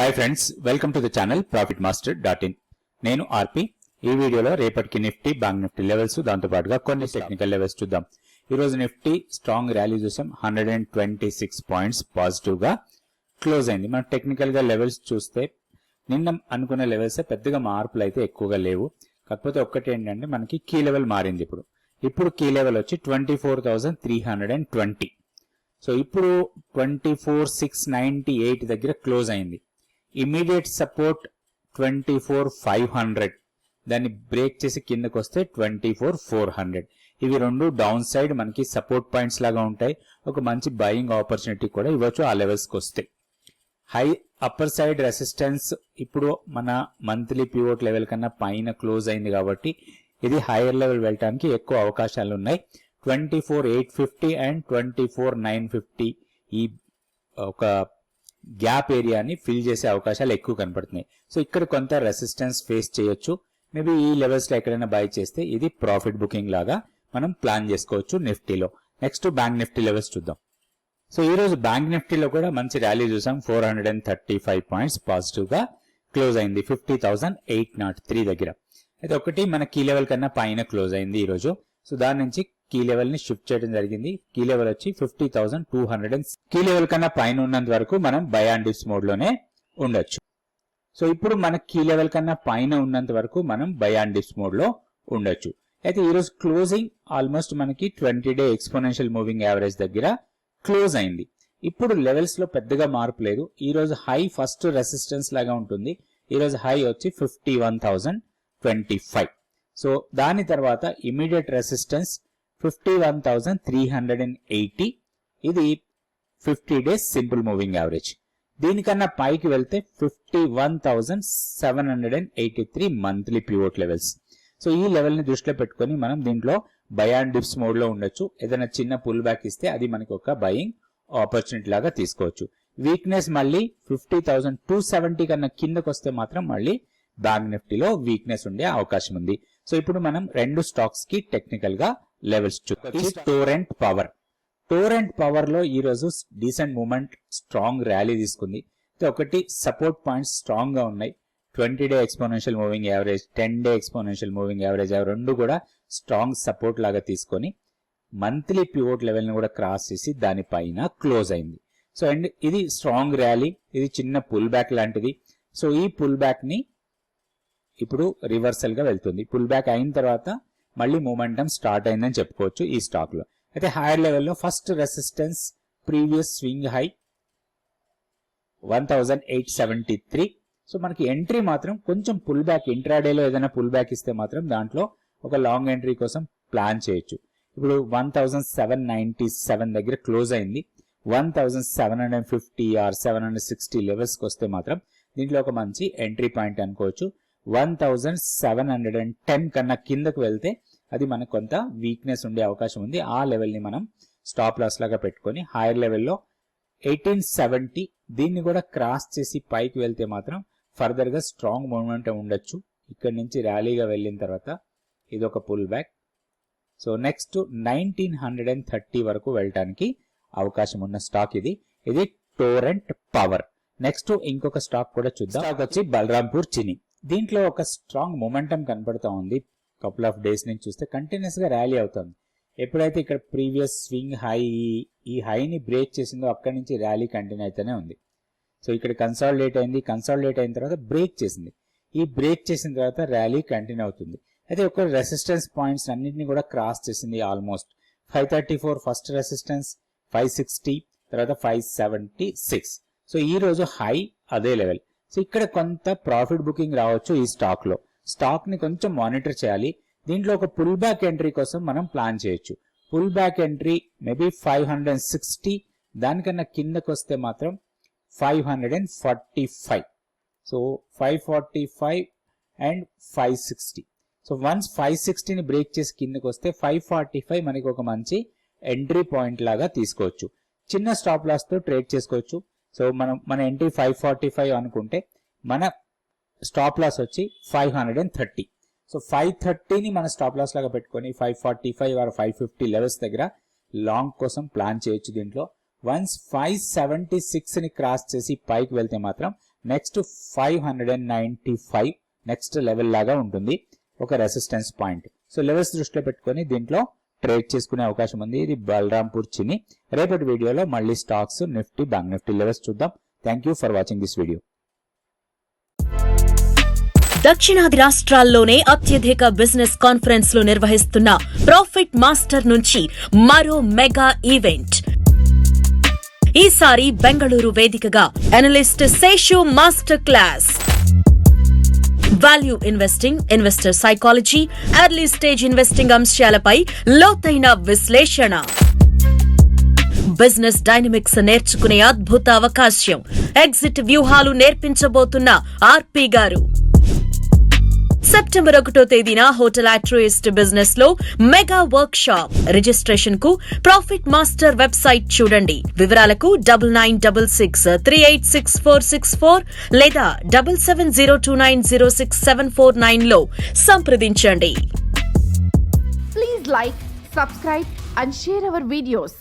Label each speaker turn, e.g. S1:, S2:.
S1: Hi friends, welcome to the channel profitmaster.in. నేను ఆర్పి. ఈ వీడియోలో రేపటికి నిఫ్టీ, బ్యాంక్ నిఫ్టీ లెవెల్స్, దాంతో పాటుగా కొన్ని టెక్నికల్ లెవెల్స్ చూద్దాం. ఈ రోజు నిఫ్టీ స్ట్రాంగ్ ర్యాలీ చూసాం. 126 పాయింట్స్ పాజిటివ్ గా క్లోజ్ అయింది. మనం టెక్నికల్ గా లెవెల్స్ చూస్తే నిన్న అనుకున్న లెవెల్స్ పెద్దగా మార్పులు అయితే ఎక్కువగా లేవు. కాకపోతే ఒక్కటి ఏంటంటే మనకి కీ లెవెల్ మారింది. ఇప్పుడు కీ లెవెల్ వచ్చి 24,320. సో ఇప్పుడు 24,698 దగ్గర క్లోజ్ అయింది. ఇమీడియట్ సపోర్ట్ 24,500, దాన్ని బ్రేక్ చేసి కిందకు వస్తే 24,400. ఇవి రెండు డౌన్ సైడ్ మనకి సపోర్ట్ పాయింట్స్ లాగా ఉంటాయి. ఒక మంచి బయింగ్ ఆపర్చునిటీ కూడా ఇవ్వచ్చు ఆ లెవెల్స్ కి వస్తే. హై అప్పర్ సైడ్ రెసిస్టెన్స్ ఇప్పుడు మన మంత్లీ పివోట్ లెవెల్ కన్నా పైన క్లోజ్ అయింది కాబట్టి ఇది హైయర్ లెవెల్ వెళ్ళడానికి ఎక్కువ అవకాశాలు ఉన్నాయి. 24,850 అండ్ 24,950 ఈ ఒక గ్యాప్ ఏరియాని ఫిల్ చేసే అవకాశాలు ఎక్కువ కనపడుతున్నాయి. సో ఇక్కడ కొంత రెసిస్టెన్స్ ఫేస్ చేయొచ్చు. మేబీ ఈ లెవెల్స్ లో ఎక్కడైనా బై చేస్తే ఇది ప్రాఫిట్ బుకింగ్ లాగా మనం ప్లాన్ చేసుకోవచ్చు నిఫ్టీలో. నెక్స్ట్ బ్యాంక్ నిఫ్టీ లెవెల్స్ చూద్దాం. సో ఈ రోజు బ్యాంక్ నిఫ్టీలో కూడా మంచి ర్యాలీ చూసాం. 435 పాయింట్స్ పాజిటివ్ గా క్లోజ్ అయింది 50,803 దగ్గర. అయితే ఒకటి మన కీ లెవెల్ కన్నా పైన క్లోజ్ అయింది ఈ రోజు. సో దాని నుంచి కీ లెవెల్ ని షిఫ్ట్ చేయడం జరిగింది. కీ లెవెల్ వచ్చి 50,200. కీ లెవెల్ కన్నా పైన ఉన్నంత వరకు మనం బై అండ్ డిప్స్ మోడ్ లోనే ఉండొచ్చు. సో ఇప్పుడు మన కీ లెవెల్ కన్నా పైన ఉన్నంత వరకు మనం బై అండ్ డిప్స్ మోడ్ లో ఉండొచ్చు. అయితే ఈ రోజు క్లోజింగ్ ఆల్మోస్ట్ మనకి 20-డే ఎక్స్పోనెన్షియల్ మూవింగ్ యావరేజ్ దగ్గర క్లోజ్ అయింది. ఇప్పుడు లెవెల్స్ లో పెద్దగా మార్పు లేదు. ఈ రోజు హై ఫస్ట్ రెసిస్టెన్స్ లాగా ఉంటుంది. ఈ రోజు హై వచ్చి 51,025. సో దాని తర్వాత ఇమీడియట్ రెసిస్టెన్స్ 51,380. ఇది 50 డేస్ సింపుల్ మూవింగ్ యావరేజ్. దీనికన్నా పైకి వెళ్తే 51,783 మంత్లీ పివోట్ లెవెల్స్. సో ఈ లెవెల్ ని దృష్టిలో పెట్టుకొని మనం దీంట్లో బై అండ్ డిప్స్ మోడ్ లో ఉండొచ్చు. ఏదైనా చిన్న పుల్ బ్యాక్ ఇస్తే అది మనకి ఒక బయింగ్ ఆపర్చునిటీ లాగా తీసుకోవచ్చు. వీక్నెస్ మళ్ళీ 50,270 కన్నా కిందకు వస్తే మాత్రం మళ్ళీ బ్యాంక్ నిఫ్టీలో వీక్నెస్ ఉండే అవకాశం ఉంది. సో ఇప్పుడు మనం రెండు స్టాక్స్ కి టెక్నికల్ గా లెవెల్స్ చూద్దాం. టోరెంట్ పవర్ లో ఈ రోజు డీసెంట్ మూవ్మెంట్, స్ట్రాంగ్ ర్యాలీ తీసుకుంది. ఒకటి సపోర్ట్ పాయింట్స్ స్ట్రాంగ్ గా ఉన్నాయి. 20-డే ఎక్స్పోనెన్షియల్ మూవింగ్ యావరేజ్, 10-డే ఎక్స్పోనెన్షియల్ మూవింగ్ యావరేజ్ రెండు కూడా స్ట్రాంగ్ సపోర్ట్ లాగా తీసుకొని మంత్లీ పివోట్ లెవెల్ ని కూడా క్రాస్ చేసి దానిపైన క్లోజ్ అయింది. సో అండ్ ఇది స్ట్రాంగ్ ర్యాలీ, ఇది చిన్న పుల్ బ్యాక్ లాంటిది. సో ఈ పుల్ బ్యాక్ ని ఇప్పుడు రివర్సల్ గా వెళ్తుంది. పుల్ బ్యాక్ అయిన తర్వాత మళ్ళీ మూమెంటం స్టార్ట్ అయిందని చెప్పుకోవచ్చు ఈ స్టాక్ లో. అయితే హైయర్ లెవెల్లో first resistance previous swing high 1,873. So మనకి ఎంట్రీ మాత్రం కొంచెం పుల్ బ్యాక్, ఇంట్రాడేలో ఏదైనా పుల్ బ్యాక్ ఇస్తే మాత్రం దాంట్లో ఒక లాంగ్ ఎంట్రీ కోసం ప్లాన్ చేయొచ్చు. ఇప్పుడు 1,797 దగ్గర క్లోజ్ అయింది. 1,750 ఆర్ 760 లెవెల్స్ కి వస్తే మాత్రం దీంట్లో ఒక మంచి ఎంట్రీ పాయింట్ అనుకోవచ్చు. 1,710 కన్నా కిందకు వెళ్తే అది మనకు కొంత వీక్నెస్ ఉండే అవకాశం ఉంది. ఆ లెవెల్ ని మనం స్టాప్ లాస్ లాగా పెట్టుకొని హైయర్ లెవెల్లో 1870 దీన్ని కూడా క్రాస్ చేసి పైకి వెళ్తే మాత్రం ఫర్దర్ గా స్ట్రాంగ్ మూవ్మెంట్ ఉండొచ్చు. ఇక్కడ నుంచి ర్యాలీగా వెళ్ళిన తర్వాత ఇది ఒక పుల్ బ్యాక్. సో నెక్స్ట్ 1930 వరకు వెళ్ళటానికి అవకాశం ఉన్న స్టాక్ ఇది టోరెంట్ పవర్. నెక్స్ట్ ఇంకొక స్టాక్ కూడా చూద్దాం. స్టాక్ వచ్చి బలరాంపూర్ చిని. దీంట్లో ఒక స్ట్రాంగ్ మొమెంటం కనపడతా ఉంది. కపుల్ ఆఫ్ డేస్ నుంచి చూస్తే కంటిన్యూస్ గా ర్యాలీ అవుతుంది. ఎప్పుడైతే ఇక్కడ ప్రీవియస్ స్వింగ్ హై ఈ హైని బ్రేక్ చేసిందో అక్కడి నుంచి ర్యాలీ కంటిన్యూ అయితేనే ఉంది. సో ఇక్కడ కన్సాలిడేట్ అయింది. కన్సాలిడేట్ అయిన తర్వాత బ్రేక్ చేసింది. ఈ బ్రేక్ చేసిన తర్వాత ర్యాలీ కంటిన్యూ అవుతుంది. అయితే ఒక రెసిస్టెన్స్ పాయింట్స్ అన్నింటినీ కూడా క్రాస్ చేసింది. ఆల్మోస్ట్ 534 ఫస్ట్ రెసిస్టెన్స్, 560, తర్వాత 576. సో ఈ రోజు హై అదే లెవెల్. సో ఇక్కడ కొంత ప్రాఫిట్ బుకింగ్ రావచ్చు ఈ స్టాక్ లో. స్టాక్ ని కొంచెం మానిటర్ చేయాలి. దీంట్లో ఒక పుల్ బ్యాక్ ఎంట్రీ కోసం మనం ప్లాన్ చేయొచ్చు. పుల్ బ్యాక్ ఎంట్రీ మేబీ 560, దానికన్నా కిందకు వస్తే మాత్రం 545. So 545 and 560. సో వన్స్ 560 ని బ్రేక్ చేసి కిందకు వస్తే 545 మనకి ఒక మంచి ఎంట్రీ పాయింట్ లాగా తీసుకోవచ్చు. చిన్న స్టాప్ లాస్ తో ట్రేడ్ చేసుకోవచ్చు. సో మన ఎంట్రీ 545 అనుకుంటే మన స్టాప్ లాస్ వచ్చి 530. సో 530 ని మన స్టాప్ లాస్ లాగా పెట్టుకొని 545 ఆర్ 550 లెవెల్స్ దగ్గర లాంగ్ కోసం ప్లాన్ చేయొచ్చు. దీంట్లో వన్స్ 576 ని క్రాస్ చేసి పైకి వెళ్తే మాత్రం నెక్స్ట్ 595 నెక్స్ట్ లెవెల్ లాగా ఉంటుంది, ఒక రెసిస్టెన్స్ పాయింట్. సో లెవెల్స్ దృష్టిలో పెట్టుకొని దీంట్లో ట్రేడ్ చేసుకునే అవకాశం ఉంది. ఇది బలరాంపూర్ చిని. రేపటి వీడియోలో మళ్ళీ stocks, Nifty, bank Nifty levels చూద్దాం. Thank you for watching this video.
S2: దక్షిణాది రాష్ట్రాల్లోనే అత్యధిక బిజినెస్ కాన్ఫరెన్స్ లు నిర్వహిస్తున్న ప్రాఫిట్ మాస్టర్ నుంచి మరో మెగా ఈవెంట్. ఈసారి బెంగళూరు వేదికగా analyst Seshu master class. Value investing, investor psychology, early stage investing అంశాలపై లోతైన విశ్లేషణ. బిజినెస్ డైనమిక్స్ నేర్చుకునే అద్భుత అవకాశం. ఎగ్జిట్ వ్యూహాలు నేర్పించబోతున్న ఆర్పి గారు. సెప్టెంబర్ 1వ తేదీన హోటల్ ఆట్రోయిస్ట్ బిజినెస్ లో మెగా వర్క్ షాప్. రిజిస్ట్రేషన్ కు ప్రాఫిట్ మాస్టర్ వెబ్సైట్ చూడండి. వివరాలకు 9966386464 లేదా 7702906749 లో సంప్రదించండి.
S3: Please like, subscribe and share our videos.